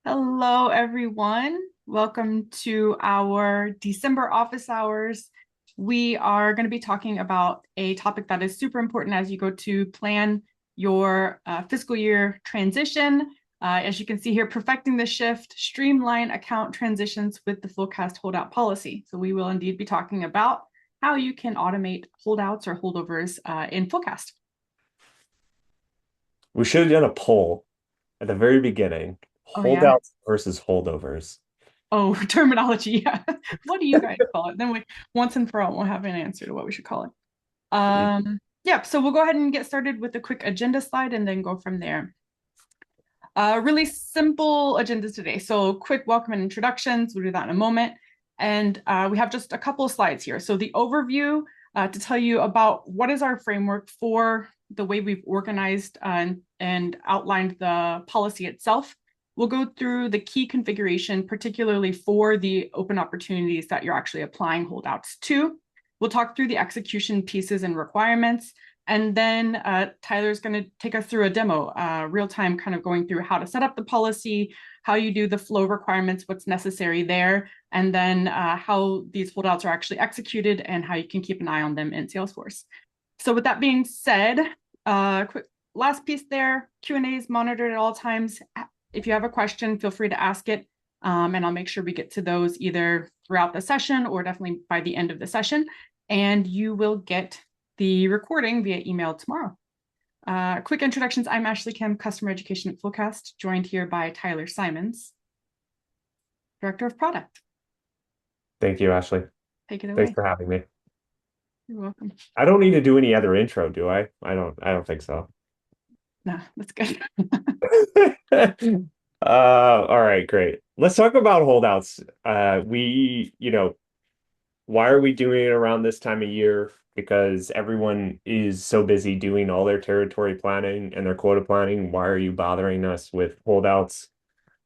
Hello, everyone. Welcome to our December office hours. We are going to be talking about a topic that is super important as you go to plan your fiscal year transition. As you can see here, perfecting the shift, streamline account transitions with the Fullcast holdout policy. So we will indeed be talking about how you can automate holdouts or holdovers in Fullcast. We should have done a poll at the very beginning. Oh, yeah. Holdouts versus holdovers. Oh, terminology. Yeah. What do you guys call it? Then once and for all, we'll have an answer to what we should call it. Yeah, so we'll go ahead and get started with a quick agenda slide and then go from there. Really simple agendas today. So quick welcome and introductions. We'll do that in a moment. And we have just a couple of slides here. So the overview to tell you about what is our framework for the way we've organized and outlined the policy itself. We'll go through the key configuration, particularly for the open opportunities that you're actually applying holdouts to. We'll talk through the execution pieces and requirements. And then Tyler's going to take us through a demo, real time, kind of going through how to set up the policy, how you do the flow requirements, what's necessary there, and then how these holdouts are actually executed and how you can keep an eye on them in Salesforce. So with that being said, quick last piece there, Q&A is monitored at all times. If you have a question, feel free to ask it, and I'll make sure we get to those either throughout the session or definitely by the end of the session. And you will get the recording via email tomorrow. Quick introductions. I'm Ashley Kim, Customer Education at Fullcast, joined here by Tyler Simons, Director of Product. Thank you, Ashley. Take it Thanks away. for having me. You're welcome. I don't need to do any other intro, do I? I don't think so. Nah, that's good. All right, great. Let's talk about holdouts. Why are we doing it around this time of year? Because everyone is so busy doing all their territory planning and their quota planning. Why are you bothering us with holdouts?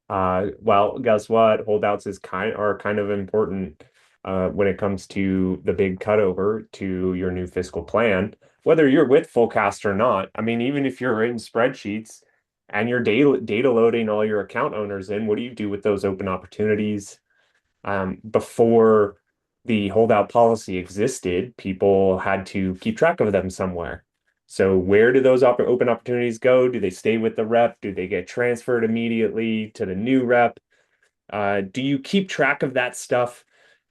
Well, guess what? Holdouts are kind of important when it comes to the big cutover to your new fiscal plan, whether you're with Fullcast or not. I mean, even if you're in spreadsheets and you're data loading all your account owners in, what do you do with those open opportunities? Before the holdout policy existed, people had to keep track of them somewhere. So where do those open opportunities go? Do they stay with the rep? Do they get transferred immediately to the new rep? Do you keep track of that stuff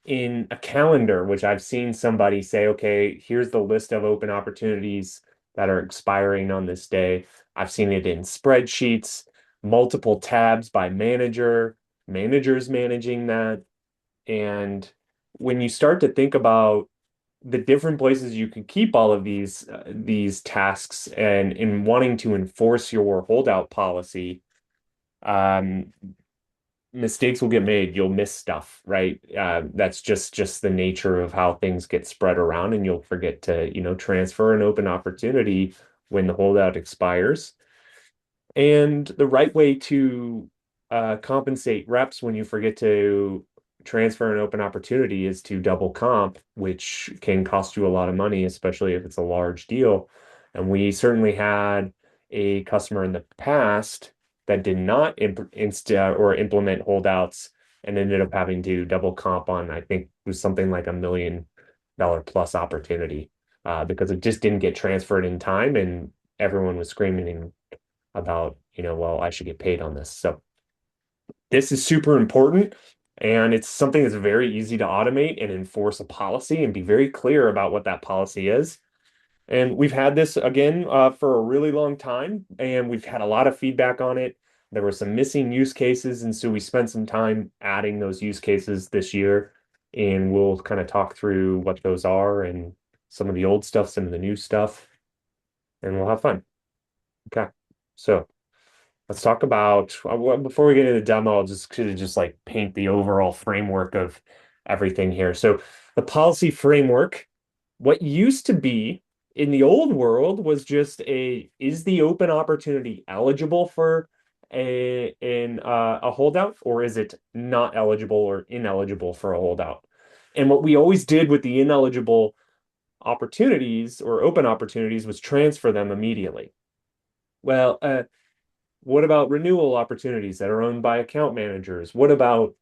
in a calendar, which I've seen somebody say, okay, here's the list of open opportunities that are expiring on this day. I've seen it in spreadsheets, multiple tabs by manager, managers managing that. And when you start to think about the different places you can keep all of these tasks and in wanting to enforce your holdout policy, um, mistakes will get made. You'll miss stuff, right? That's just the nature of how things get spread around, and you'll forget to, transfer an open opportunity when the holdout expires. And the right way to compensate reps when you forget to transfer an open opportunity is to double comp, which can cost you a lot of money, especially if it's a large deal. And we certainly had a customer in the past that did not implement holdouts and ended up having to double comp on, I think it was something like $1 million plus opportunity because it just didn't get transferred in time and everyone was screaming about, well, I should get paid on this. So this is super important. And it's something that's very easy to automate and enforce a policy and be very clear about what that policy is. And we've had this again for a really long time, and we've had a lot of feedback on it. There were some missing use cases, and so we spent some time adding those use cases this year. And we'll kind of talk through what those are and some of the old stuff, some of the new stuff, and we'll have fun. Okay. So let's talk about before we get into the demo, I'll just like paint the overall framework of everything here. So the policy framework, what used to be in the old world was just is the open opportunity eligible for a holdout, or is it not eligible or ineligible for a holdout? And what we always did with the ineligible opportunities or open opportunities was transfer them immediately. Well, What about renewal opportunities that are owned by account managers? What about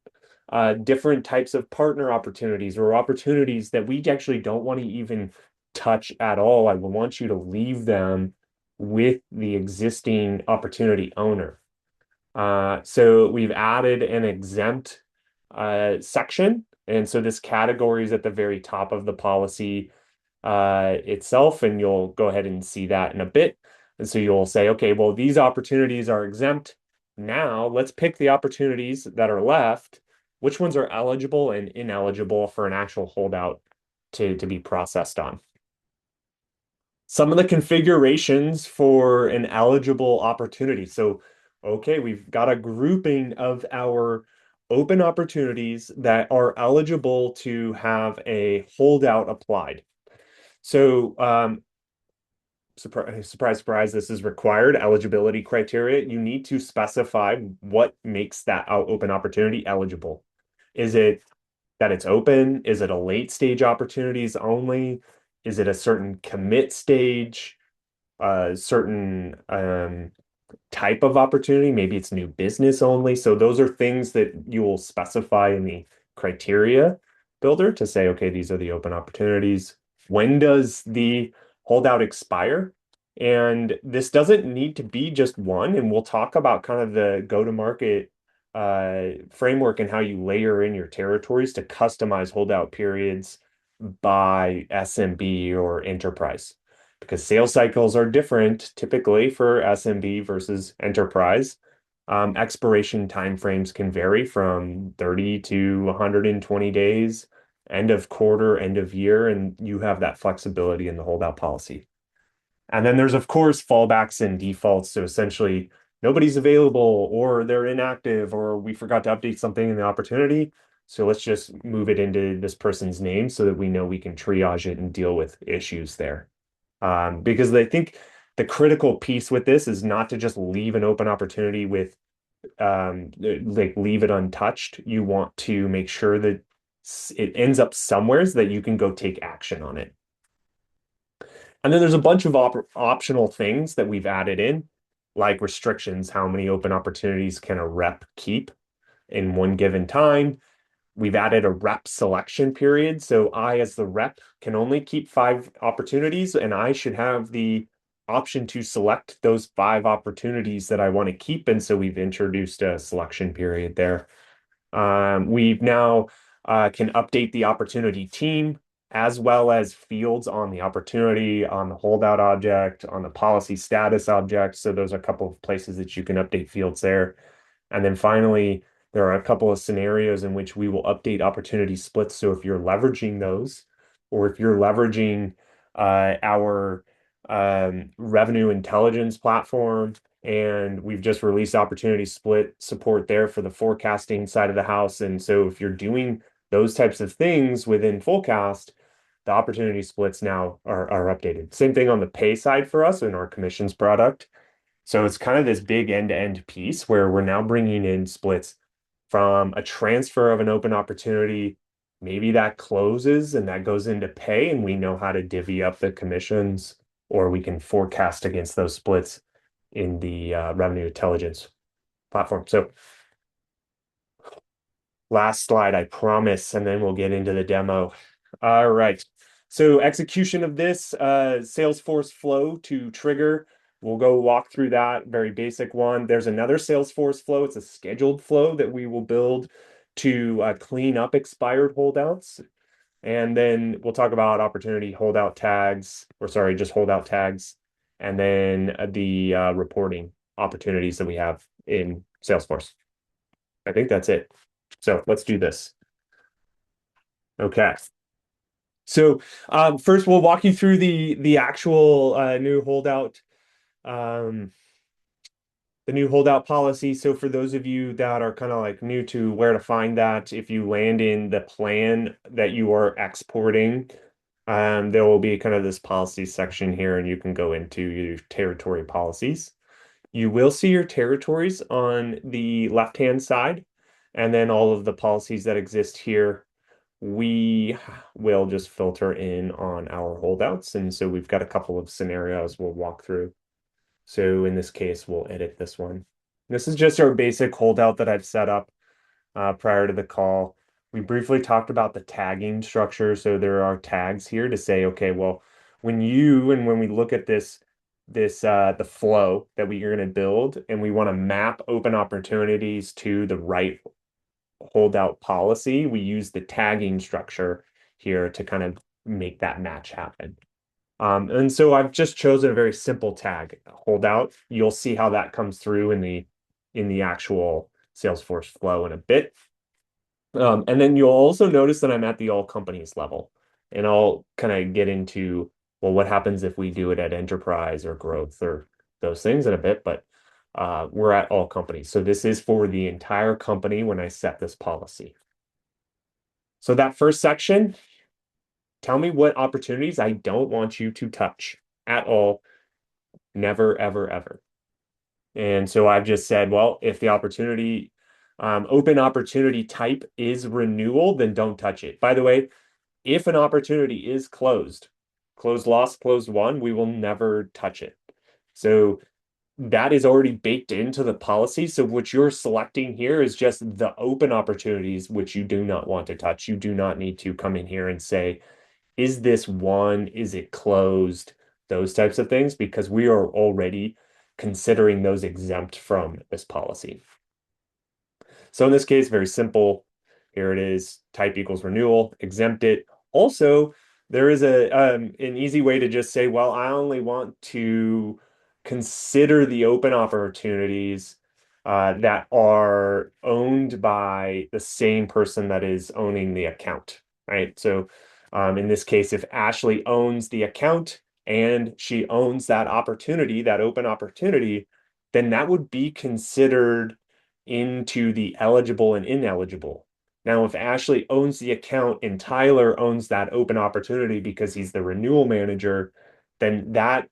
different types of partner opportunities or opportunities that we actually don't want to even touch at all? I want you to leave them with the existing opportunity owner. So we've added an exempt section. And so this category is at the very top of the policy itself, and you'll go ahead and see that in a bit. And so you'll say, okay, well, these opportunities are exempt. Now let's pick the opportunities that are left. Which ones are eligible and ineligible for an actual holdout to be processed on? Some of the configurations for an eligible opportunity. So, okay, we've got a grouping of our open opportunities that are eligible to have a holdout applied. So, surprise, surprise, surprise, this is required eligibility criteria. You need to specify what makes that open opportunity eligible. Is it that it's open? Is it a late stage opportunities only? Is it a certain commit stage? A certain type of opportunity? Maybe it's new business only. So those are things that you will specify in the criteria builder to say, okay, these are the open opportunities. When does the holdout expire? And this doesn't need to be just one. And we'll talk about kind of the go-to-market framework and how you layer in your territories to customize holdout periods by SMB or enterprise, because sales cycles are different typically for SMB versus enterprise. Expiration timeframes can vary from 30 to 120 days, end of quarter, end of year, and you have that flexibility in the holdout policy. And then there's, of course, fallbacks and defaults. So essentially, nobody's available or they're inactive or we forgot to update something in the opportunity. So let's just move it into this person's name so that we know we can triage it and deal with issues there. Because I think the critical piece with this is not to just leave an open opportunity with like leave it untouched. You want to make sure that it ends up somewhere so that you can go take action on it. And then there's a bunch of optional things that we've added in, like restrictions, how many open opportunities can a rep keep in one given time. We've added a rep selection period. So I, as the rep, can only keep 5 opportunities, and I should have the option to select those 5 opportunities that I want to keep. And so we've introduced a selection period there. We've now can update the opportunity team as well as fields on the opportunity, on the holdout object, on the policy status object. So those are a couple of places that you can update fields there. And then finally, there are a couple of scenarios in which we will update opportunity splits. So if you're leveraging those, or if you're leveraging our revenue intelligence platform, and we've just released opportunity split support there for the forecasting side of the house. And so if you're doing those types of things within Fullcast, the opportunity splits now are updated. Same thing on the pay side for us in our commissions product. So it's kind of this big end-to-end piece where we're now bringing in splits from a transfer of an open opportunity. Maybe that closes and that goes into pay, and we know how to divvy up the commissions, or we can forecast against those splits in the revenue intelligence platform. So last slide, I promise, and then we'll get into the demo. All right. So execution of this Salesforce flow to trigger. We'll go walk through that very basic one. There's another Salesforce flow. It's a scheduled flow that we will build to clean up expired holdouts. And then we'll talk about opportunity holdout tags, or sorry, just holdout tags, and then the reporting opportunities that we have in Salesforce. I think that's it. So let's do this. Okay. So first, we'll walk you through the actual new holdout the new holdout policy. So for those of you that are kind of like new to where to find that, if you land in the plan that you are exporting, there will be kind of this policy section here, and you can go into your territory policies. You will see your territories on the left-hand side, and then all of the policies that exist here, we will just filter in on our holdouts. And so we've got a couple of scenarios we'll walk through. So in this case, we'll edit this one. This is just our basic holdout that I've set up prior to the call. We briefly talked about the tagging structure. So there are tags here to say, okay, well, when we look at the flow that we are going to build, and we want to map open opportunities to the right holdout policy, we use the tagging structure here to kind of make that match happen. And so I've just chosen a very simple tag, holdout. You'll see how that comes through in the actual Salesforce flow in a bit. And then you'll also notice that I'm at the all companies level. And I'll kind of get into, well, what happens if we do it at enterprise or growth or those things in a bit, but we're at all companies. So this is for the entire company when I set this policy. So that first section, tell me what opportunities I don't want you to touch at all. Never, ever, ever. And so I've just said, well, if the open opportunity type is renewal, then don't touch it. By the way, if an opportunity is closed lost, closed won, we will never touch it. So that is already baked into the policy. So what you're selecting here is just the open opportunities, which you do not want to touch. You do not need to come in here and say, is this one? Is it closed? Those types of things, because we are already considering those exempt from this policy. So in this case, very simple. Here it is, type equals renewal, exempt it. Also, there is an easy way to just say, well, I only want to consider the open opportunities that are owned by the same person that is owning the account, right? So in this case, if Ashley owns the account and she owns that opportunity, that open opportunity, then that would be considered into the eligible and ineligible. Now, if Ashley owns the account and Tyler owns that open opportunity because he's the renewal manager, then that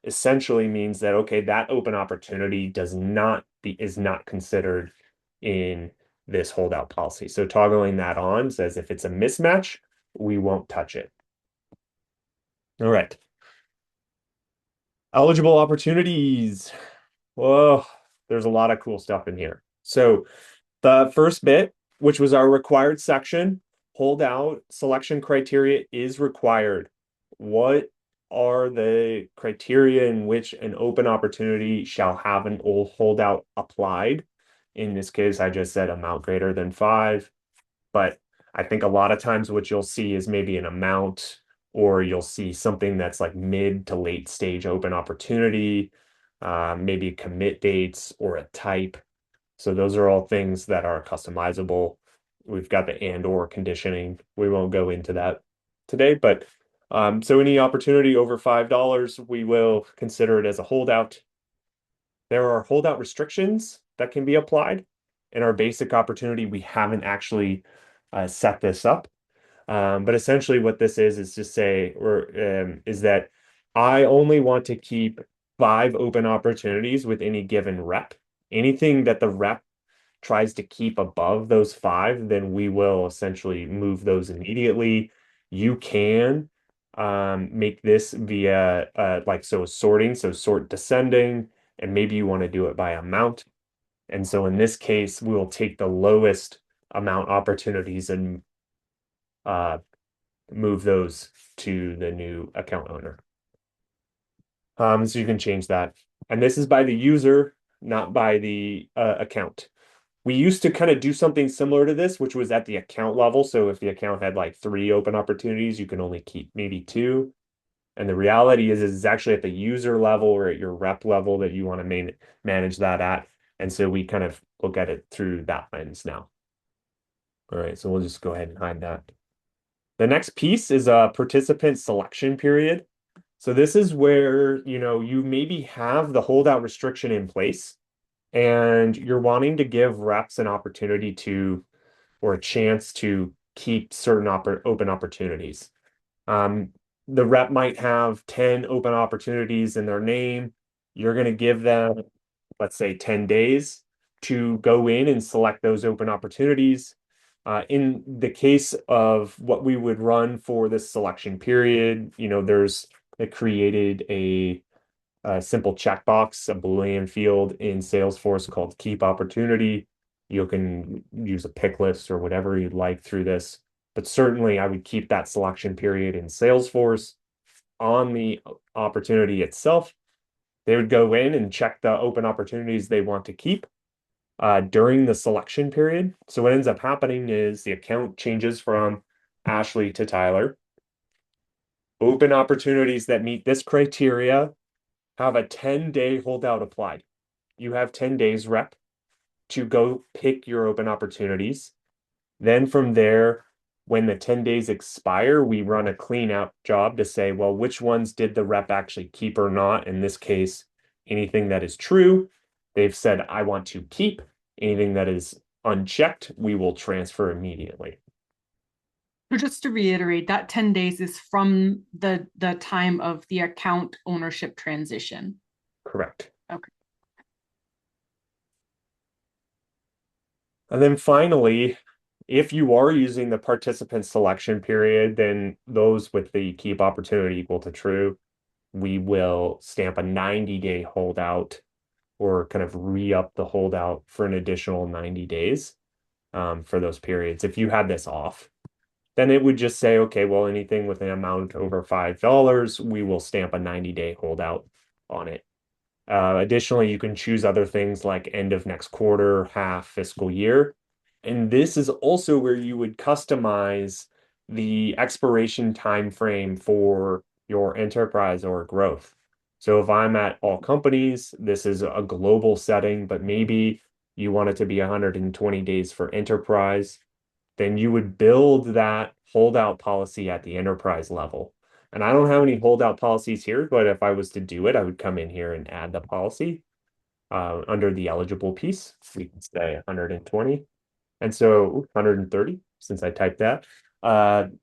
essentially means that, okay, that open opportunity is not considered in this holdout policy. So toggling that on says if it's a mismatch, we won't touch it. All right. Eligible opportunities. Whoa, there's a lot of cool stuff in here. So the first bit, which was our required section, holdout selection criteria is required. What are the criteria in which an open opportunity shall have an old holdout applied? In this case, I just said amount greater than 5, but I think a lot of times what you'll see is maybe an amount, or you'll see something that's like mid to late stage open opportunity, maybe commit dates or a type. So those are all things that are customizable. We've got the and or conditioning. We won't go into that today, but so any opportunity over $5, we will consider it as a holdout. There are holdout restrictions that can be applied. In our basic opportunity, we haven't actually set this up. But essentially what this is to say, is that I only want to keep 5 open opportunities with any given rep. Anything that the rep tries to keep above those 5, then we will essentially move those immediately. You can make this via sorting, so sort descending, and maybe you want to do it by amount. And so in this case, we will take the lowest amount opportunities and move those to the new account owner. So you can change that. And this is by the user, not by the account. We used to kind of do something similar to this, which was at the account level. So if the account had like 3 open opportunities, you can only keep maybe 2. And the reality is it's actually at the user level or at your rep level that you want to manage that at. And so we kind of look at it through that lens now. All right, so we'll just go ahead and hide that. The next piece is a participant selection period. So this is where, you maybe have the holdout restriction in place and you're wanting to give reps an opportunity or a chance to keep certain open opportunities. The rep might have 10 open opportunities in their name. You're going to give them, let's say, 10 days to go in and select those open opportunities. In the case of what we would run for this selection period, it created a simple checkbox, a Boolean field in Salesforce called keep opportunity. You can use a pick list or whatever you'd like through this, but certainly I would keep that selection period in Salesforce on the opportunity itself. They would go in and check the open opportunities they want to keep during the selection period. So what ends up happening is the account changes from Ashley to Tyler. Open opportunities that meet this criteria have a 10-day holdout applied. You have 10 days, rep, to go pick your open opportunities. Then from there, when the 10 days expire, we run a clean out job to say, well, which ones did the rep actually keep or not? In this case, anything that is true, they've said, I want to keep. Anything that is unchecked, we will transfer immediately. So just to reiterate, that 10 days is from the time of the account ownership transition. Correct. Okay. And then finally, if you are using the participant selection period, then those with the keep opportunity equal to true, we will stamp a 90-day holdout or kind of re-up the holdout for an additional 90 days for those periods. If you had this off, then it would just say, okay, well, anything with an amount over $5, we will stamp a 90-day holdout on it. Additionally, you can choose other things like end of next quarter, half, fiscal year. And this is also where you would customize the expiration time frame for your enterprise or growth. So if I'm at all companies, this is a global setting, but maybe you want it to be 120 days for enterprise, then you would build that holdout policy at the enterprise level. And I don't have any holdout policies here, but if I was to do it, I would come in here and add the policy under the eligible piece. We can say 120. And so 130, since I typed that.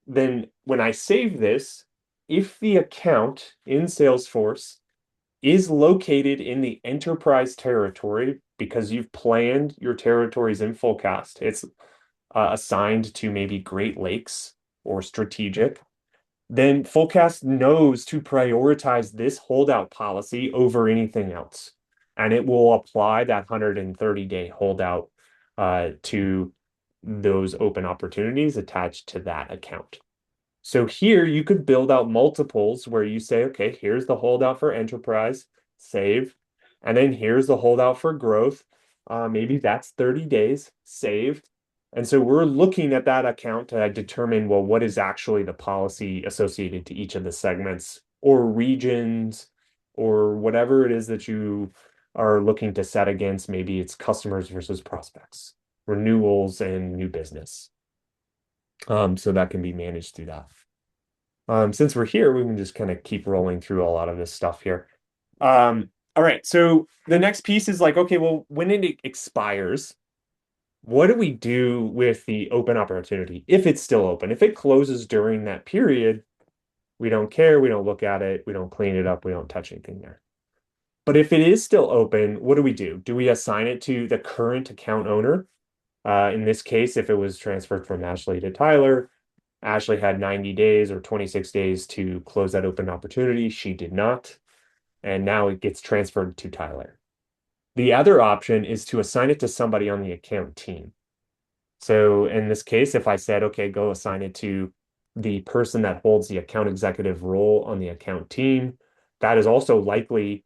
Then when I save this, if the account in Salesforce is located in the enterprise territory because you've planned your territories in Fullcast, it's assigned to maybe Great Lakes or strategic, then Fullcast knows to prioritize this holdout policy over anything else. And it will apply that 130-day holdout to those open opportunities attached to that account. So here you could build out multiples where you say, okay, here's the holdout for enterprise, save. And then here's the holdout for growth. Maybe that's 30 days, saved. And so we're looking at that account to determine, well, what is actually the policy associated to each of the segments or regions or whatever it is that you are looking to set against. Maybe it's customers versus prospects, renewals and new business. So that can be managed through that. Since we're here, we can just kind of keep rolling through a lot of this stuff here. All right, so the next piece is like, okay, well, when it expires, what do we do with the open opportunity if it's still open? If it closes during that period, we don't care, we don't look at it, we don't clean it up, we don't touch anything there. But if it is still open, what do we do? Do we assign it to the current account owner? In this case, if it was transferred from Ashley to Tyler, Ashley had 90 days or 26 days to close that open opportunity. She did not. And now it gets transferred to Tyler. The other option is to assign it to somebody on the account team. So in this case, if I said, okay, go assign it to the person that holds the account executive role on the account team, that is also likely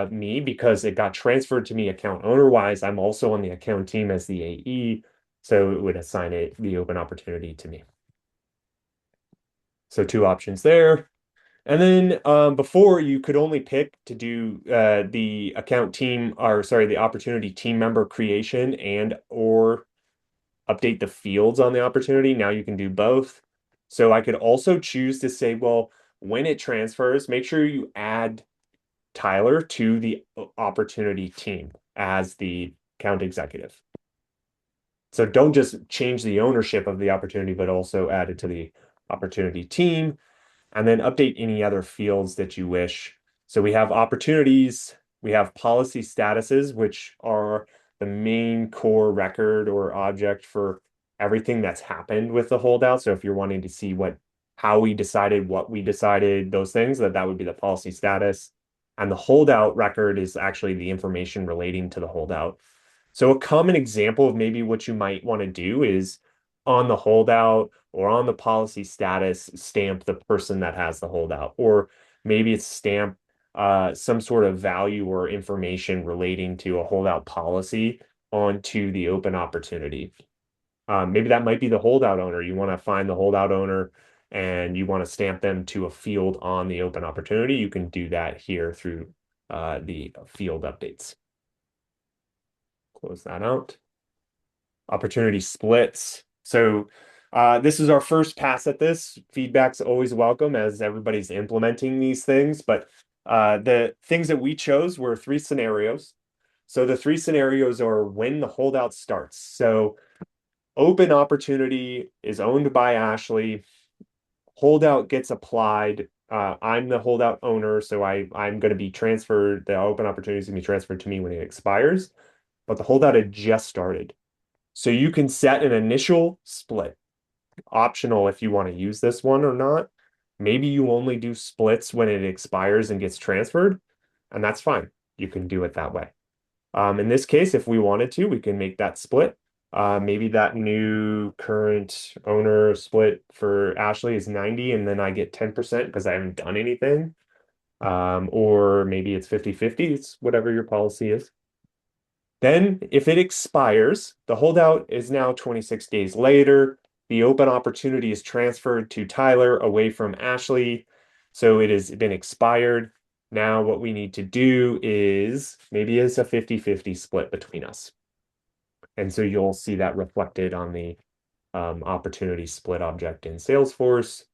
me because it got transferred to me account owner wise. I'm also on the account team as the AE, so it would assign it the open opportunity to me. So two options there. And then before you could only pick to do the account team, or sorry, the opportunity team member creation and or update the fields on the opportunity. Now you can do both. So I could also choose to say, well, when it transfers, make sure you add Tyler to the opportunity team as the account executive. So don't just change the ownership of the opportunity, but also add it to the opportunity team and then update any other fields that you wish. So we have opportunities, we have policy statuses, which are the main core record or object for everything that's happened with the holdout. So if you're wanting to see how we decided, what we decided, those things, that would be the policy status. And the holdout record is actually the information relating to the holdout. So a common example of maybe what you might want to do is on the holdout or on the policy status, stamp the person that has the holdout, or maybe it's stamp some sort of value or information relating to a holdout policy onto the open opportunity. Maybe that might be the holdout owner. You want to find the holdout owner and you want to stamp them to a field on the open opportunity. You can do that here through the field updates. Close that out. Opportunity splits. So this is our first pass at this. Feedback's always welcome as everybody's implementing these things. But the things that we chose were three scenarios. So the three scenarios are when the holdout starts. So open opportunity is owned by Ashley. Holdout gets applied. I'm the holdout owner, so I'm going to be transferred. The open opportunity is going to be transferred to me when it expires. But the holdout had just started. So you can set an initial split, optional if you want to use this one or not. Maybe you only do splits when it expires and gets transferred, and that's fine. You can do it that way. In this case, if we wanted to, we can make that split. Maybe that new current owner split for Ashley is 90 and then I get 10% because I haven't done anything. Or maybe it's 50-50. It's whatever your policy is. Then, if it expires, the holdout is now 26 days later. The open opportunity is transferred to Tyler away from Ashley. So it has been expired. Now, what we need to do is maybe it's a 50-50 split between us. And so you'll see that reflected on the opportunity split object in Salesforce.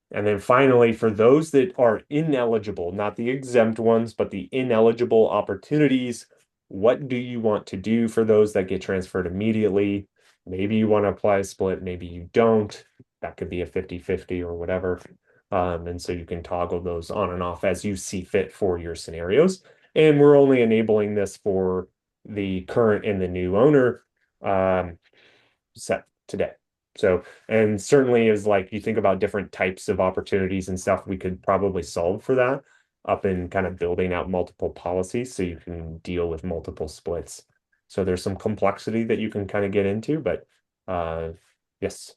And then finally, for those that are ineligible, not the exempt ones, but the ineligible opportunities, what do you want to do for those that get transferred immediately? Maybe you want to apply a split, maybe you don't. That could be a 50-50 or whatever. And so you can toggle those on and off as you see fit for your scenarios. And we're only enabling this for the current and the new owner set today. So, and certainly is like you think about different types of opportunities and stuff, we could probably solve for that up in kind of building out multiple policies so you can deal with multiple splits. So there's some complexity that you can kind of get into, but yes,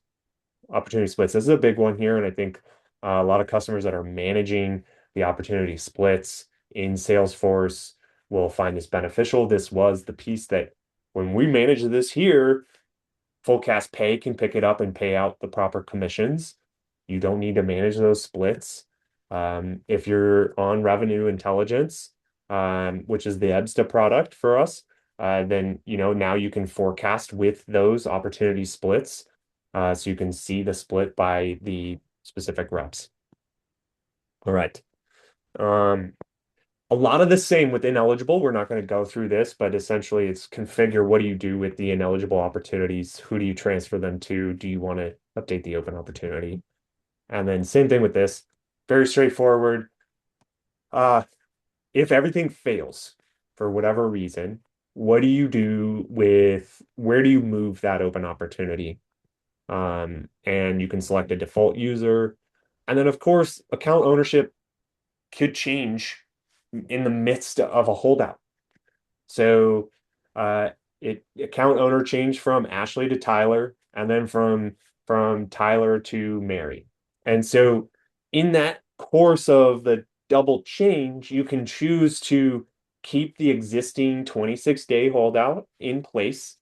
opportunity splits. This is a big one here. And I think a lot of customers that are managing the opportunity splits in Salesforce will find this beneficial. This was the piece that when we manage this here, Fullcast Pay can pick it up and pay out the proper commissions. You don't need to manage those splits. If you're on Revenue Intelligence, which is the EBSTA product for us, then now you can forecast with those opportunity splits, so you can see the split by the specific reps. All right. A lot of the same with ineligible. We're not going to go through this, but essentially it's configure what do you do with the ineligible opportunities? Who do you transfer them to? Do you want to update the open opportunity? And then same thing with this. Very straightforward. If everything fails for whatever reason, what do you do with where do you move that open opportunity? And you can select a default user. And then, of course, account ownership could change in the midst of a holdout. So account owner changed from Ashley to Tyler, and then from Tyler to Mary. And so in that course of the double change, you can choose to keep the existing 26-day holdout in place.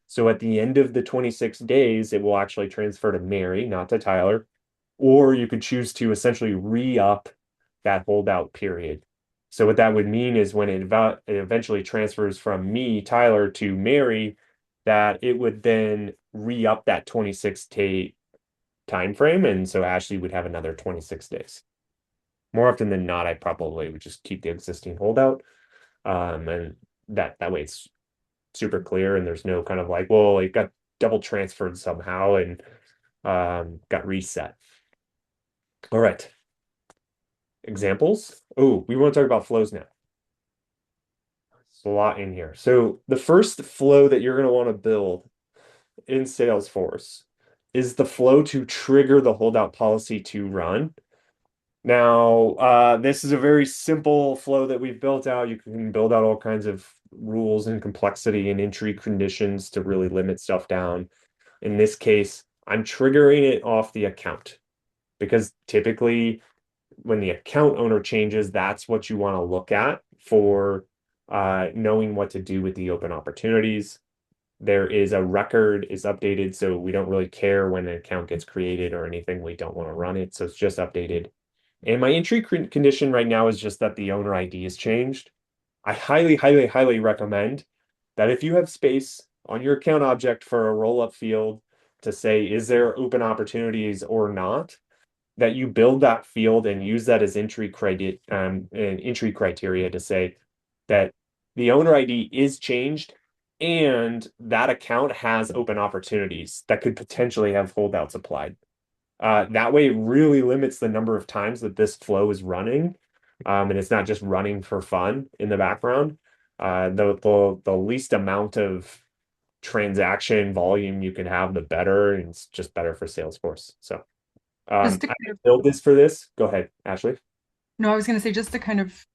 So at the end of the 26 days, it will actually transfer to Mary, not to Tyler. Or you could choose to essentially re-up that holdout period. So what that would mean is when it eventually transfers from me, Tyler, to Mary, that it would then re-up that 26-day time frame. And so Ashley would have another 26 days. More often than not, I probably would just keep the existing holdout. And that way it's super clear and there's no kind of like, well, it got double transferred somehow and got reset. All right. Examples. Oh, we want to talk about flows now. There's a lot in here. So the first flow that you're going to want to build in Salesforce is the flow to trigger the holdout policy to run. Now, this is a very simple flow that we've built out. You can build out all kinds of rules and complexity and entry conditions to really limit stuff down. In this case, I'm triggering it off the account because typically when the account owner changes, that's what you want to look at for knowing what to do with the open opportunities. There is a record is updated, so we don't really care when an account gets created or anything. We don't want to run it, so it's just updated. And my entry condition right now is just that the owner ID is changed. I highly, highly, highly recommend that if you have space on your account object for a roll-up field to say, is there open opportunities or not, that you build that field and use that as an entry criteria to say that the owner ID is changed and that account has open opportunities that could potentially have holdouts applied. That way, it really limits the number of times that this flow is running, and it's not just running for fun in the background. The least amount of transaction volume you can have, the better, and it's just better for Salesforce. So, Just to I kind of, build this for this. Go ahead, Ashley. no, I was going to say just to kind of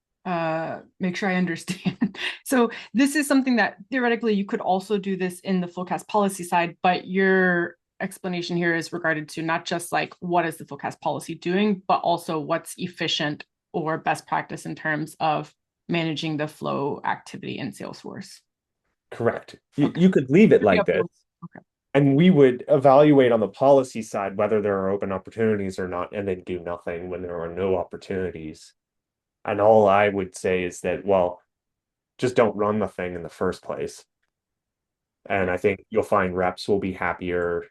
make sure I understand. So this is something that theoretically you could also do this in the Fullcast policy side, but your explanation here is regarded to not just like what is the Fullcast policy doing, but also what's efficient or best practice in terms of managing the flow activity in Salesforce. Correct. Okay. You could leave it Yeah. like this, Okay. and we would evaluate on the policy side whether there are open opportunities or not, and then do nothing when there are no opportunities. And all I would say is that, well, just don't run the thing in the first place. And I think you'll find reps will be happier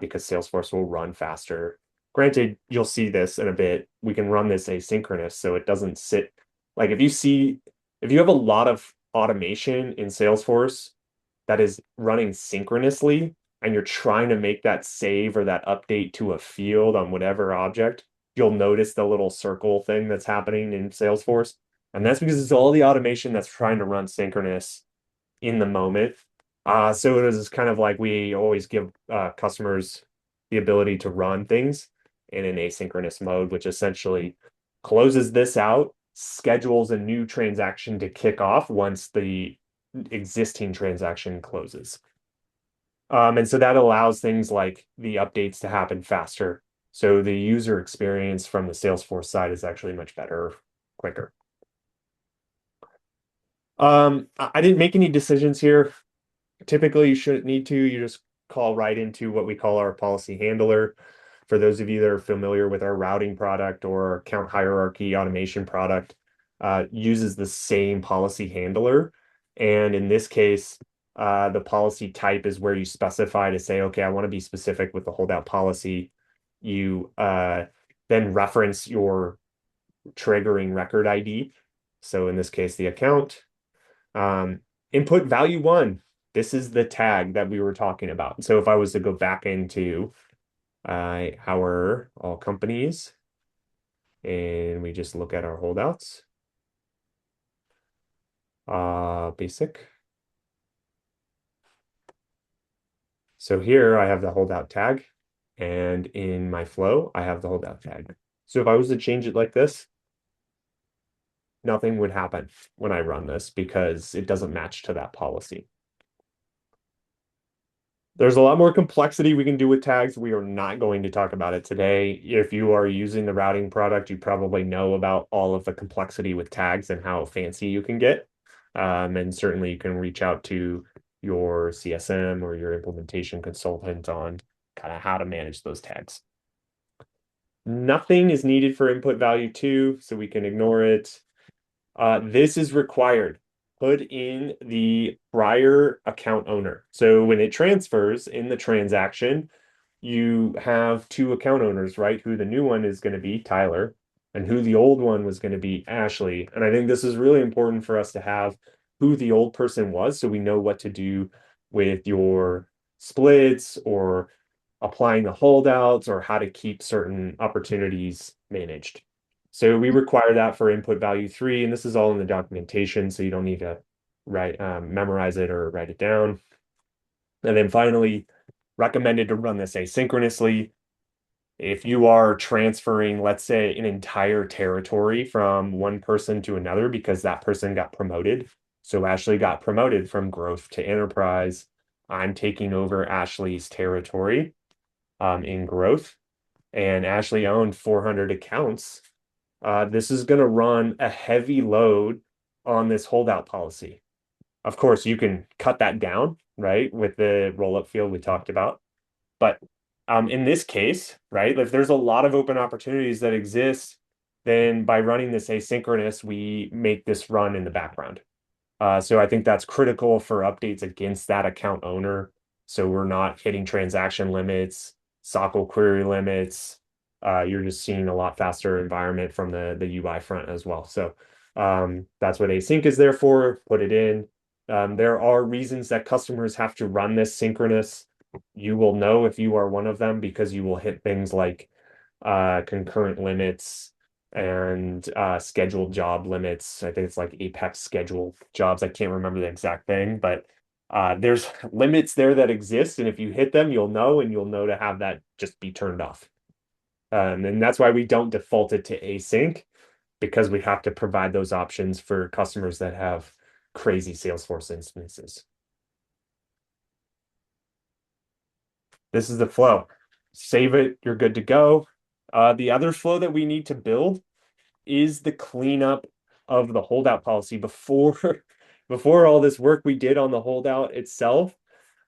because Salesforce will run faster. Granted, you'll see this in a bit. We can run this asynchronous, so it doesn't sit like if you have a lot of automation in Salesforce that is running synchronously, and you're trying to make that save or that update to a field on whatever object, you'll notice the little circle thing that's happening in Salesforce. And that's because it's all the automation that's trying to run synchronous in the moment. So it is kind of like we always give customers the ability to run things in an asynchronous mode, which essentially closes this out, schedules a new transaction to kick off once the existing transaction closes. And so that allows things like the updates to happen faster. So the user experience from the Salesforce side is actually much better, quicker. I didn't make any decisions here. Typically, you shouldn't need to. You just call right into what we call our policy handler. For those of you that are familiar with our routing product or account hierarchy automation product, uses the same policy handler. And in this case, the policy type is where you specify to say, okay, I want to be specific with the holdout policy. You then reference your triggering record ID. So in this case, the account. Input value one. This is the tag that we were talking about. So if I was to go back into our all companies and we just look at our holdouts, basic. So here I have the holdout tag, and in my flow, I have the holdout tag. So if I was to change it like this, nothing would happen when I run this because it doesn't match to that policy. There's a lot more complexity we can do with tags. We are not going to talk about it today. If you are using the routing product, you probably know about all of the complexity with tags and how fancy you can get. And certainly you can reach out to your CSM or your implementation consultant on kind of how to manage those tags. Nothing is needed for input value two, so we can ignore it. This is required. Put in the prior account owner. So when it transfers in the transaction, you have two account owners, right? Who the new one is going to be, Tyler, and who the old one was going to be, Ashley. And I think this is really important for us to have who the old person was so we know what to do with your splits or applying the holdouts or how to keep certain opportunities managed. So we require that for input value three, and this is all in the documentation, so you don't need to memorize it or write it down. And then finally, recommended to run this asynchronously. If you are transferring, let's say, an entire territory from one person to another because that person got promoted. So Ashley got promoted from growth to enterprise. I'm taking over Ashley's territory in growth, and Ashley owned 400 accounts. This is going to run a heavy load on this holdout policy. Of course, you can cut that down, right, with the roll-up field we talked about. But in this case, right, if there's a lot of open opportunities that exist, then by running this asynchronous, we make this run in the background. So I think that's critical for updates against that account owner. So we're not hitting transaction limits, SOCL query limits. You're just seeing a lot faster environment from the UI front as well. So that's what async is there for. Put it in. There are reasons that customers have to run this synchronous. You will know if you are one of them because you will hit things like concurrent limits and scheduled job limits. I think it's like Apex schedule jobs. I can't remember the exact thing, but there's limits there that exist. And if you hit them, you'll know, and you'll know to have that just be turned off. And that's why we don't default it to async, because we have to provide those options for customers that have crazy Salesforce instances. This is the flow. Save it, you're good to go. The other flow that we need to build is the cleanup of the holdout policy before before all this work we did on the holdout itself.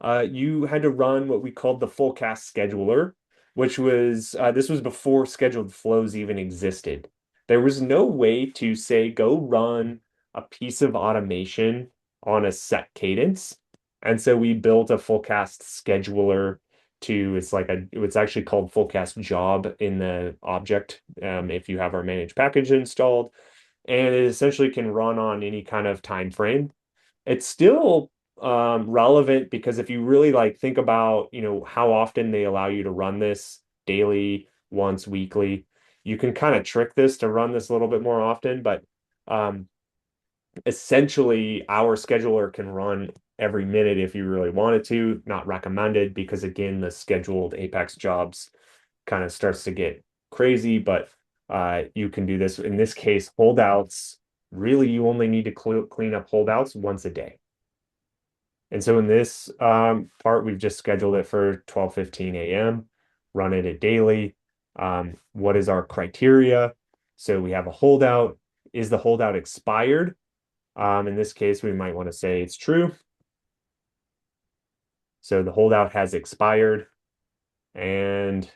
You had to run what we called the Fullcast scheduler, which was this was before scheduled flows even existed. There was no way to say go run a piece of automation on a set cadence. And so we built a Fullcast scheduler to it's actually called Fullcast job in the object if you have our managed package installed, and it essentially can run on any kind of time frame. It's still relevant because if you really like think about how often they allow you to run this daily, once weekly, you can kind of trick this to run this a little bit more often, but um, essentially our scheduler can run every minute if you really wanted to. Not recommended because again, the scheduled Apex jobs kind of starts to get crazy, but you can do this. In this case, holdouts, really you only need to clean up holdouts once a day. And so in this part, we've just scheduled it for 12:15 a.m., run it daily. What is our criteria? So we have a holdout. Is the holdout expired? In this case, we might want to say it's true. So the holdout has expired, and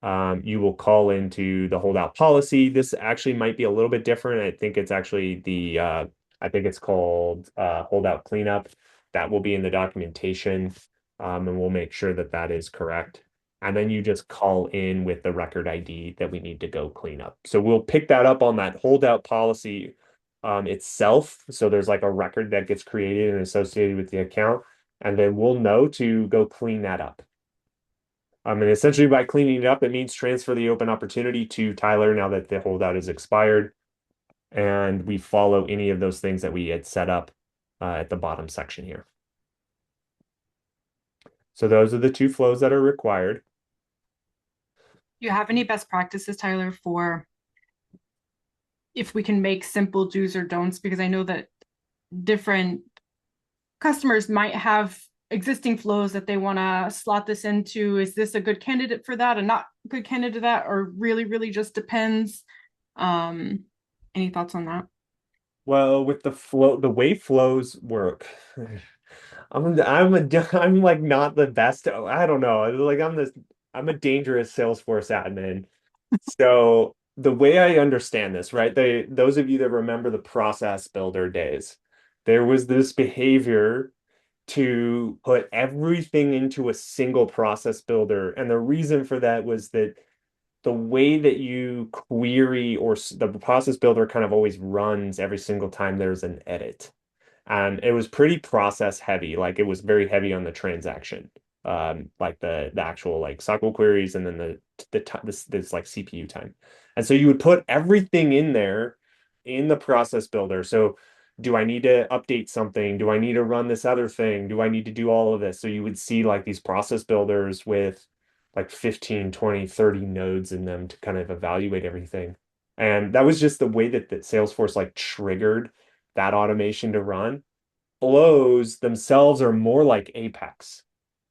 you will call into the holdout policy. This actually might be a little bit different. I think it's actually I think it's called holdout cleanup. That will be in the documentation, and we'll make sure that that is correct. And then you just call in with the record ID that we need to go clean up. So we'll pick that up on that holdout policy itself. So there's like a record that gets created and associated with the account, and then we'll know to go clean that up. And essentially by cleaning it up, it means transfer the open opportunity to Tyler now that the holdout is expired. And we follow any of those things that we had set up at the bottom section here. So those are the two flows that are required. Do you have any best practices, Tyler, for if we can make simple do's or don'ts? Because I know that different customers might have existing flows that they want to slot this into. Is this a good candidate for that, a not good candidate for that, or really just depends? Any thoughts on that? Well, with the flow, the way flows work, I'm like not the best. I don't know. Like I'm a dangerous Salesforce admin. So the way I understand this, right? Those of you that remember the process builder days, there was this behavior to put everything into a single process builder. And the reason for that was that the way that you query or the process builder kind of always runs every single time there's an edit. And it was pretty process heavy. Like it was very heavy on the transaction, like the actual like SQL queries and then this like CPU time. And so you would put everything in there in the process builder. So do I need to update something? Do I need to run this other thing? Do I need to do all of this? So you would see like these process builders with like 15, 20, 30 nodes in them to kind of evaluate everything. And that was just the way that Salesforce like triggered that automation to run. Flows themselves are more like Apex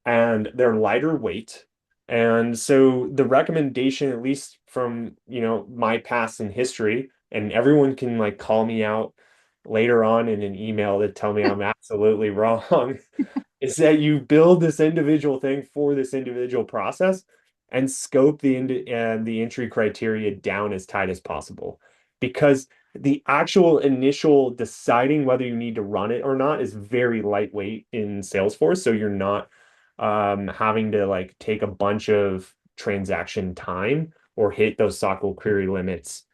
and they're lighter weight. And so the recommendation, at least from, my past and history, and everyone can like call me out later on in an email to tell me I'm absolutely wrong, is that you build this individual thing for this individual process and scope the entry criteria down as tight as possible. Because the actual initial deciding whether you need to run it or not is very lightweight in Salesforce. So you're not having to like take a bunch of transaction time or hit those SOQL query limits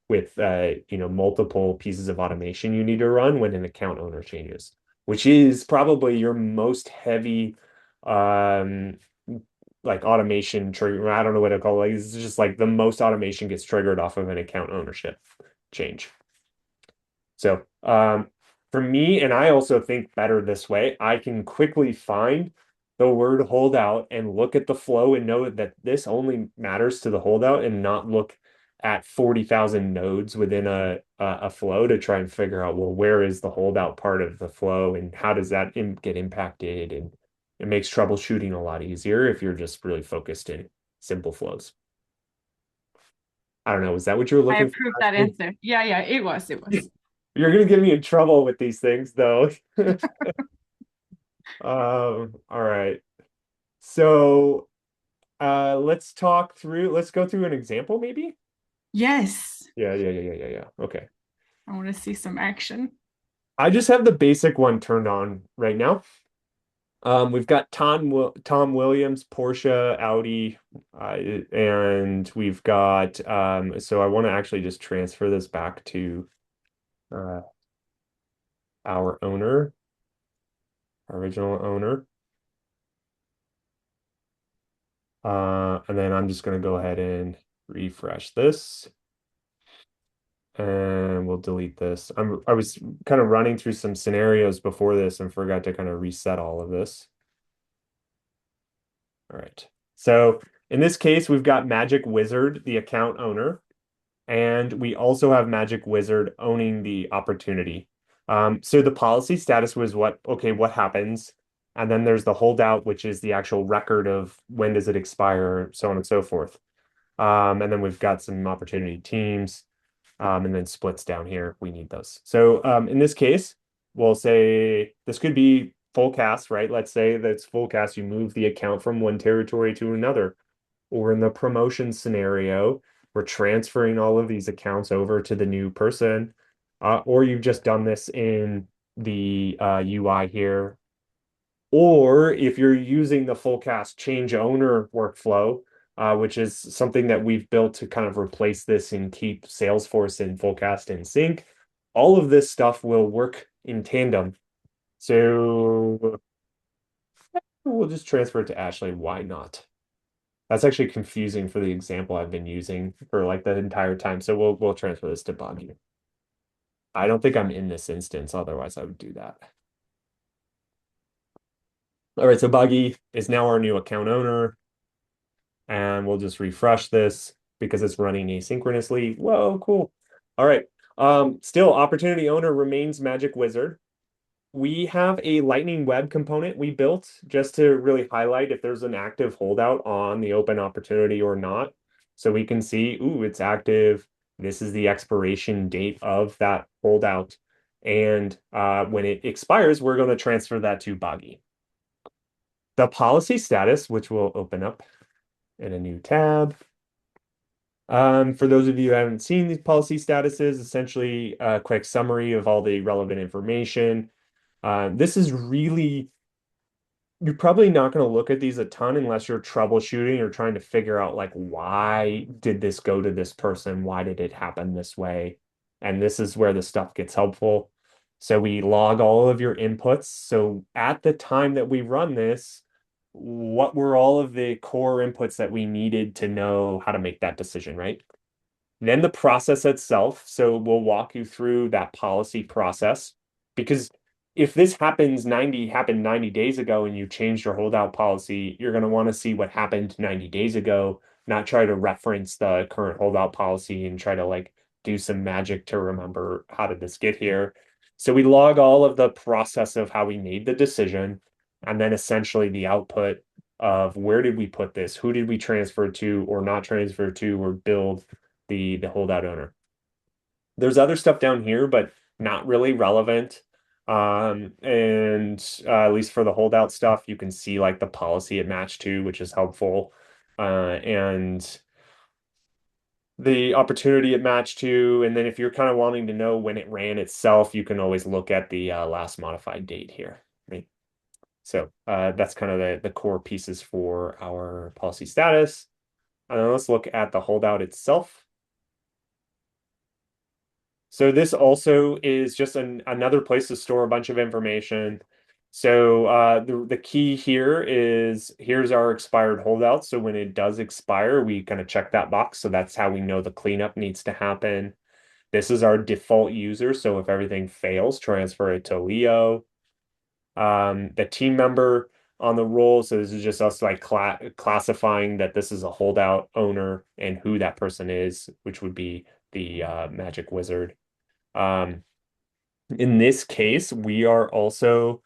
with multiple pieces of automation you need to run when an account owner changes, which is probably your most heavy um like automation trigger. I don't know what to call it. Like, it's just like the most automation gets triggered off of an account ownership change. So for me, and I also think better this way, I can quickly find the word holdout and look at the flow and know that this only matters to the holdout and not look at 40,000 nodes within a flow to try and figure out, well, where is the holdout part of the flow and how does that get impacted? And it makes troubleshooting a lot easier if you're just really focused in simple flows. I don't know. Is that what you were I looking for, approve that Ashley? answer. Yeah, yeah, it was. It was. You're gonna get me in trouble with these things, though. All right. So, let's go through an example, maybe? Yes. Yeah, yeah, yeah, yeah, yeah, yeah. Okay. I want to see some action. I just have the basic one turned on right now. We've got Tom Williams, Porsche, Audi, and we've got so I want to actually just transfer this back to uh, our owner, our original owner. And then I'm just going to go ahead and refresh this and we'll delete this. I was kind of running through some scenarios before this and forgot to kind of reset all of this. All right. So in this case, we've got Magic Wizard, the account owner, and we also have Magic Wizard owning the opportunity. So the policy status was what happens? And then there's the holdout, which is the actual record of when does it expire, so on and so forth. And then we've got some opportunity teams, and then splits down here. We need those. So in this case, we'll say this could be Fullcast, right? Let's say that's Fullcast. You move the account from one territory to another. Or in the promotion scenario, we're transferring all of these accounts over to the new person. Or you've just done this in the UI here, or if you're using the Fullcast change owner workflow, which is something that we've built to kind of replace this and keep Salesforce and Fullcast in sync, all of this stuff will work in tandem. So we'll just transfer it to Ashley. Why not? That's actually confusing for the example I've been using for like the entire time. So we'll transfer this to Buggy. I don't think I'm in this instance, otherwise I would do that. All right, so Buggy is now our new account owner. And we'll just refresh this because it's running asynchronously. Whoa, cool. All right. Still, opportunity owner remains Magic Wizard. We have a Lightning Web component we built just to really highlight if there's an active holdout on the open opportunity or not. So we can see, ooh, it's active. This is the expiration date of that holdout. And when it expires, we're going to transfer that to Boggy. The policy status, which we'll open up in a new tab. For those of you who haven't seen these policy statuses, essentially a quick summary of all the relevant information. This is really, you're probably not going to look at these a ton unless you're troubleshooting or trying to figure out like, why did this go to this person? Why did it happen this way? And this is where the stuff gets helpful. So we log all of your inputs. So at the time that we run this, what were all of the core inputs that we needed to know how to make that decision, right? Then the process itself. So we'll walk you through that policy process because if this happened 90 days ago and you changed your holdout policy, you're going to want to see what happened 90 days ago, not try to reference the current holdout policy and try to like do some magic to remember how did this get here. So we log all of the process of how we made the decision and then essentially the output of where did we put this, who did we transfer to or not transfer to or build the holdout owner. There's other stuff down here, but not really relevant. And at least for the holdout stuff, you can see like the policy it matched to, which is helpful. And the opportunity it matched to. And then if you're kind of wanting to know when it ran itself, you can always look at the last modified date here, right? So that's kind of the core pieces for our policy status. And then let's look at the holdout itself. So this also is just another place to store a bunch of information. So the key here is here's our expired holdout. So when it does expire, we kind of check that box. So that's how we know the cleanup needs to happen. This is our default user. So if everything fails, transfer it to Leo. The team member on the roll. So this is just us like classifying that this is a holdout owner and who that person is, which would be the magic wizard. Um, in this case, we are also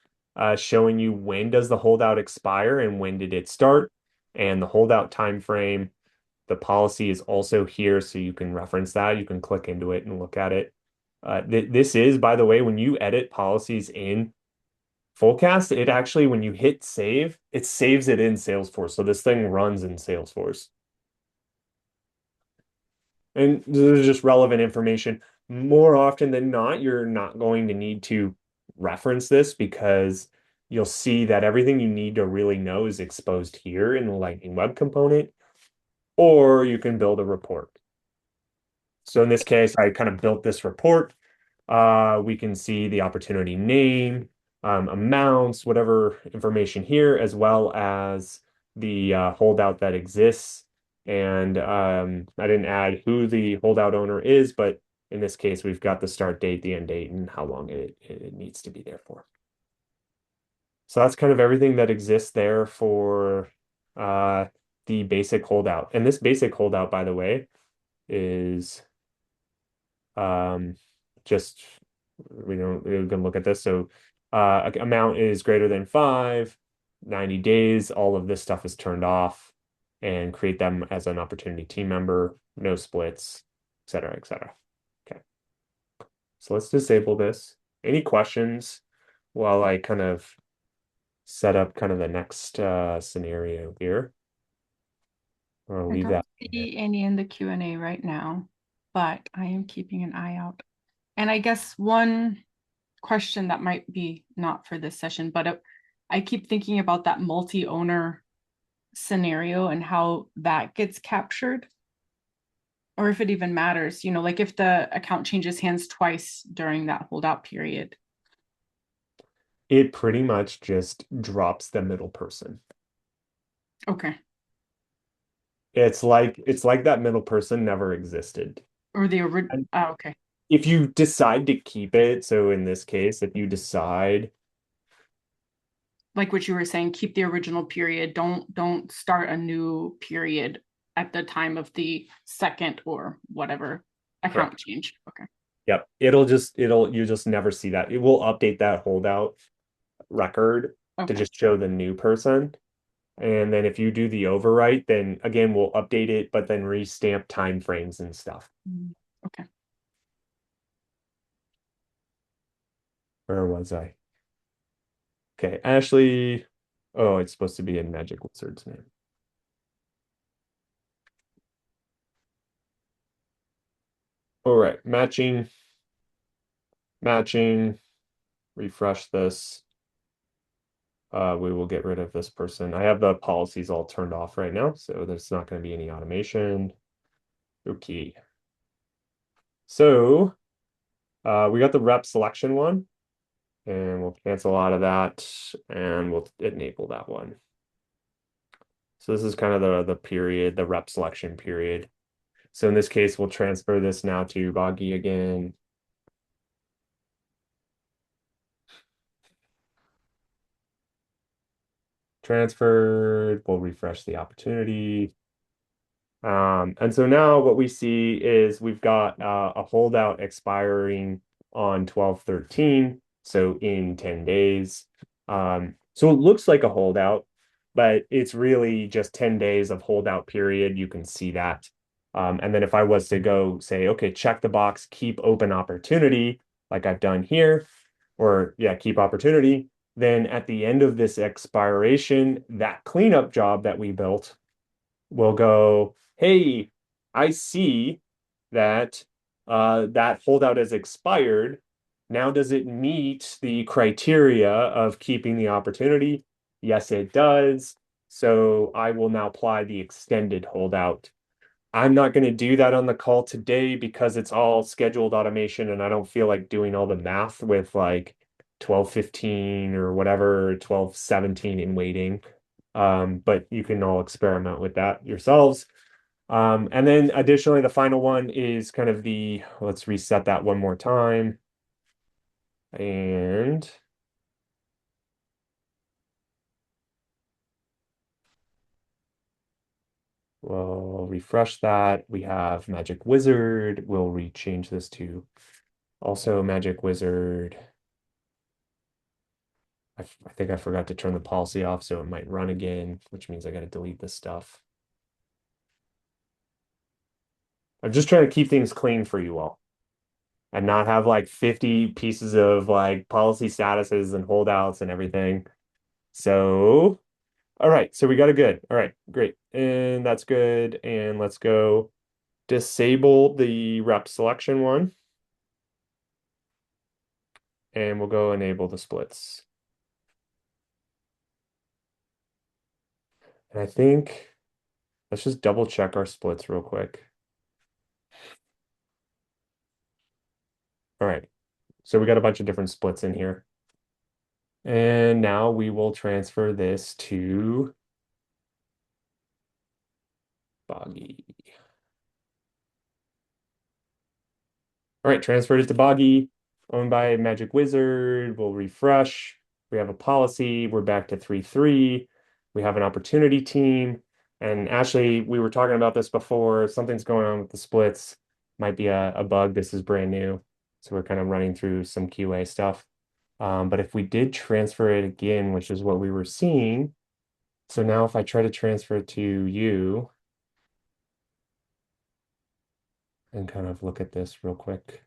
showing you when does the holdout expire and when did it start and the holdout time frame. The policy is also here, so you can reference that. You can click into it and look at it. This is, by the way, when you edit policies in Fullcast, it actually, when you hit save, it saves it in Salesforce. So this thing runs in Salesforce. And there's just relevant information. More often than not, you're not going to need to reference this because you'll see that everything you need to really know is exposed here in the Lightning Web component, or you can build a report. So in this case, I kind of built this report. We can see the opportunity name, amounts, whatever information here, as well as the holdout that exists. And I didn't add who the holdout owner is, but in this case, we've got the start date, the end date, and how long it needs to be there for. So that's kind of everything that exists there for the basic holdout. And this basic holdout, by the way, is just we can look at this. So amount is greater than 5, 90 days, all of this stuff is turned off and create them as an opportunity team member, no splits, et cetera, et cetera. Okay. So let's disable this. Any questions while I kind of set up kind of the next scenario here? Or I'll I leave don't that. see any in the Q&A right now, but I am keeping an eye out. And I guess one question that might be not for this session, but I keep thinking about that multi-owner scenario and how that gets captured, or if it even matters, like if the account changes hands twice during that holdout period. It pretty much just drops the middle person. Okay. It's like that middle person never existed. Or the original. And Okay. if you decide to keep it, so in this case, if you decide, Like what you were saying, keep the original period. Don't start a new period at the time of the second or whatever account correct. change. Okay. Yep, you just never see that. It will update that holdout record to Okay. just show the new person. And then if you do the overwrite, then again, we'll update it, but then restamp time frames and stuff. Okay. Where was I? Okay, Ashley. Oh, it's supposed to be in Magic Wizard's name. All right, matching, refresh this. We will get rid of this person. I have the policies all turned off right now, so there's not going to be any automation. Okay. So we got the rep selection one, and we'll cancel out of that, and we'll enable that one. So this is kind of the period, the rep selection period. So in this case, we'll transfer this now to Boggy again. transferred. We'll refresh the opportunity. And so now what we see is we've got a holdout expiring on 12/13, so in 10 days. So it looks like a holdout, but it's really just 10 days of holdout period. You can see that. And then if I was to go say, okay, check the box, keep open opportunity, like I've done here, or yeah, keep opportunity, then at the end of this expiration, that cleanup job that we built will go, hey, I see that that holdout has expired. Now, does it meet the criteria of keeping the opportunity? Yes, it does. So I will now apply the extended holdout. I'm not going to do that on the call today because it's all scheduled automation and I don't feel like doing all the math with like 12:15 or whatever, 12:17 in waiting. But you can all experiment with that yourselves. And then additionally, the final one is kind of let's reset that one more time. And we'll refresh that. We have Magic Wizard. We'll rechange this to also Magic Wizard. I think I forgot to turn the policy off, so it might run again, which means I got to delete this stuff. I'm just trying to keep things clean for you all and not have like 50 pieces of like policy statuses and holdouts and everything. So, all right, so we got it good. All right, great. And that's good. And let's go disable the rep selection one. And we'll go enable the splits. And I think let's just double check our splits real quick. All right, so we got a bunch of different splits in here. And now we will transfer this to Boggy. All right, transferred it to Boggy, owned by Magic Wizard. We'll refresh. We have a policy. We're back to 3-3. We have an opportunity team. And Ashley, we were talking about this before. Something's going on with the splits. Might be a bug. This is brand new. So we're kind of running through some QA stuff. But if we did transfer it again, which is what we were seeing, so now if I try to transfer it to you and kind of look at this real quick.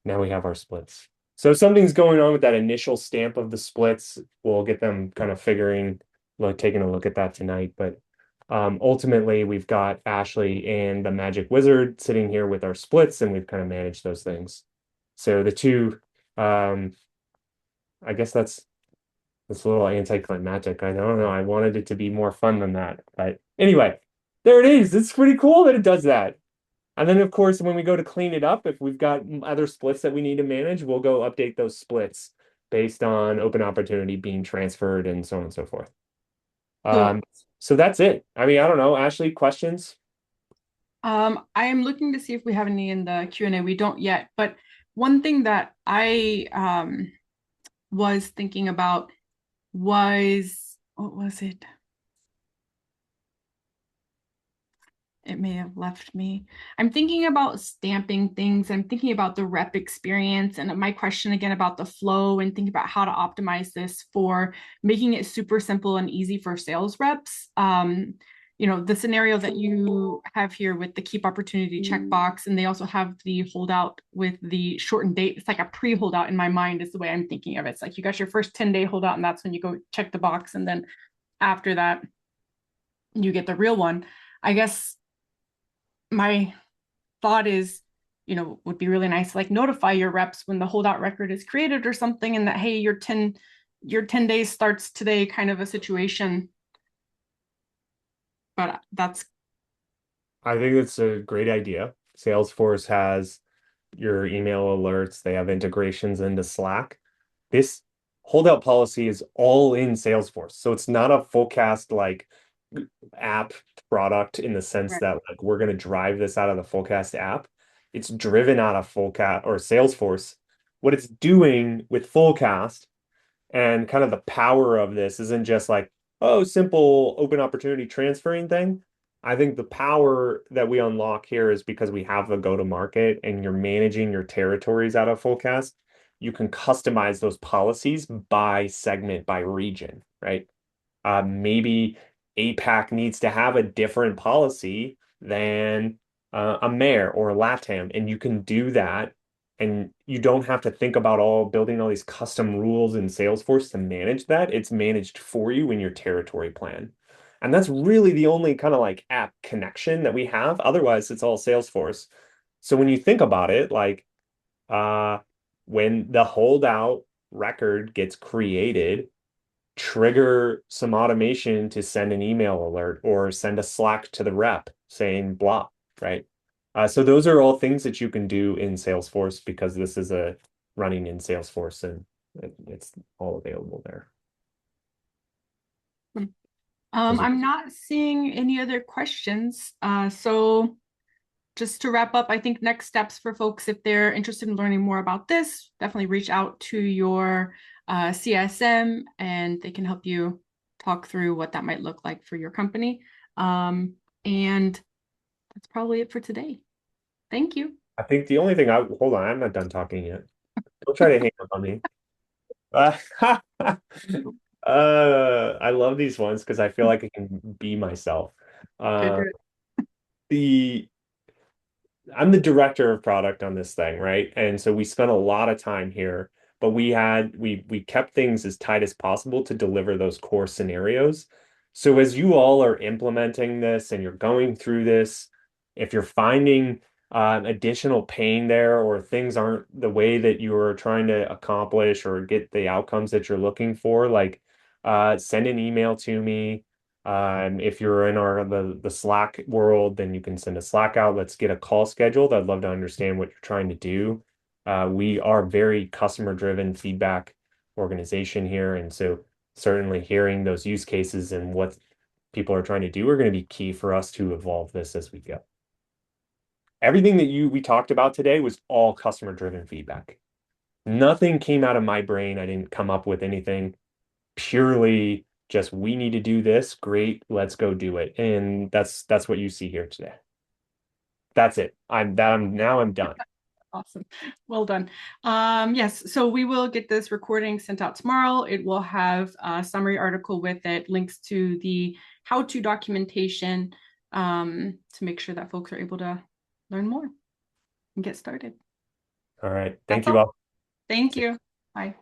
Now we have our splits. So something's going on with that initial stamp of the splits. We'll get them kind of taking a look at that tonight. But ultimately, we've got Ashley and the Magic Wizard sitting here with our splits, and we've kind of managed those things. So the two, I guess that's a little anticlimactic. I don't know. I wanted it to be more fun than that. But anyway, there it is. It's pretty cool that it does that. And then, of course, when we go to clean it up, if we've got other splits that we need to manage, we'll go update those splits based on open opportunity being transferred and so on and so forth. Cool. So that's it. I mean, I don't know. Ashley, questions? I am looking to see if we have any in the Q&A. We don't yet, but one thing that I was thinking about was, what was it? It may have left me. I'm thinking about stamping things. I'm thinking about the rep experience and my question again about the flow and think about how to optimize this for making it super simple and easy for sales reps. The scenario that you have here with the keep opportunity checkbox, and they also have the holdout with the shortened date. It's like a pre-holdout in my mind is the way I'm thinking of it. It's like you got your first 10-day holdout, and that's when you go check the box. And then after that, you get the real one. I guess my thought is, would be really nice to like notify your reps when the holdout record is created or something, and that, hey, your 10 days starts today kind of a situation. But I think it's a great idea. Salesforce has your email alerts. They have integrations into Slack. This holdout policy is all in Salesforce. So it's not a Fullcast like app product in the sense right. that like we're going to drive this out of the Fullcast app. It's driven out of Fullcast or Salesforce. What it's doing with Fullcast And kind of the power of this isn't just like, oh, simple open opportunity transferring thing. I think the power that we unlock here is because we have the go-to-market and you're managing your territories out of Fullcast. You can customize those policies by segment, by region, right? Maybe APAC needs to have a different policy than a mayor or LATAM, and you can do that. And you don't have to think about all building all these custom rules in Salesforce to manage that. It's managed for you in your territory plan. And that's really the only kind of like app connection that we have. Otherwise, it's all Salesforce. So when you think about it, like uh, when the holdout record gets created, trigger some automation to send an email alert or send a Slack to the rep saying blah, right? So those are all things that you can do in Salesforce because this is a running in Salesforce and it's all available there. Those are I'm not seeing any other questions. So just to wrap up, I think next steps for folks, if they're interested in learning more about this, definitely reach out to your CSM and they can help you talk through what that might look like for your company. And that's probably it for today. Thank you. I think the only thing hold on, I'm not done talking yet. Don't try to hang up on me. Uh, I love these ones because I feel like I can be myself. Good, Uh, good. the I'm the director of product on this thing, right? And so we spent a lot of time here, but we kept things as tight as possible to deliver those core scenarios. So as you all are implementing this and you're going through this, if you're finding additional pain there or things aren't the way that you're trying to accomplish or get the outcomes that you're looking for, like send an email to me. If you're in the Slack world, then you can send a Slack out. Let's get a call scheduled. I'd love to understand what you're trying to do. We are very customer-driven feedback organization here, and so certainly hearing those use cases and what people are trying to do are going to be key for us to evolve this as we go. Everything that we talked about today was all customer-driven feedback. Nothing came out of my brain. I didn't come up with anything purely just we need to do this. Great, let's go do it. And that's what you see here today. That's it. I'm done. Awesome. Well done. Yes, so we will get this recording sent out tomorrow. It will have a summary article with it, links to the how-to documentation to make sure that folks are able to learn more and get started. All right. That's Thank you all. all. Thank you. Bye.